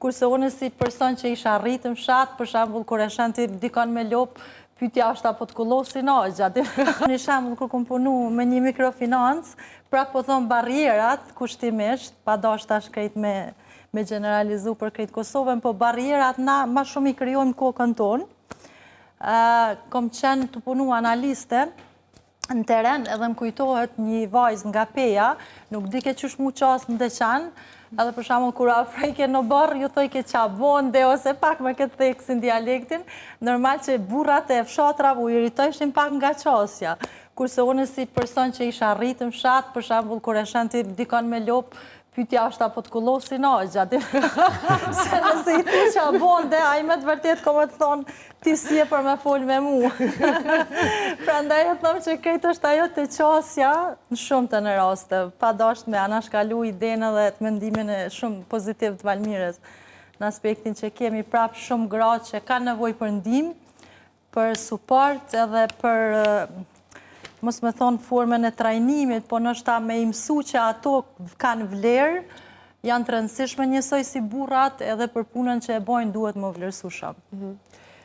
Kurse unë si person që isha rritëm fshat, për shembull kur e shanti dikon me lop, pyetja është apo të kullosin agja. Një shembull kur kom punu me një mikrofinancë, pra po thon barrierat kushtimisht, pa dash tash krejt me generalizu për krejt Kosovën, po barrierat na ma shumë i krijojmë kokën tonë. Kom qenë të punu analiste në teren, edhe më kujtohet një vajzë nga Peja, nuk di ke qysh mu qasë në deqan, edhe për shembull kur afrejke në barë, ju thoj ke qabonde, ose pak me këtë theksin dialektin, normal që burrat e fshatrave u iritojshin pak nga qasja. Kurse unë si person që isha rritëm fshat, për shembull kur e shanti dikon me lop, pyetja është apo të kullosin agja. Se nëse i thu qabonde, a i me të vërtet komë të thonë, ti si e për me folë me mu. Prandaj e thëmë që këtë është ajo të qasja në shumë të në raste, pa dasht me anashkalu idenë dhe të mendimin e shumë pozitiv të Valmires, në aspektin që kemi prapë shumë gratë që ka nevoj për ndim, për suport edhe për, mos me thonë formën e trajnimit, po nështë ta me imsu që ato kanë vlerë, janë të rëndësishme njësoj si burrat edhe për punën që e bojnë duhet më vlerësu shumë.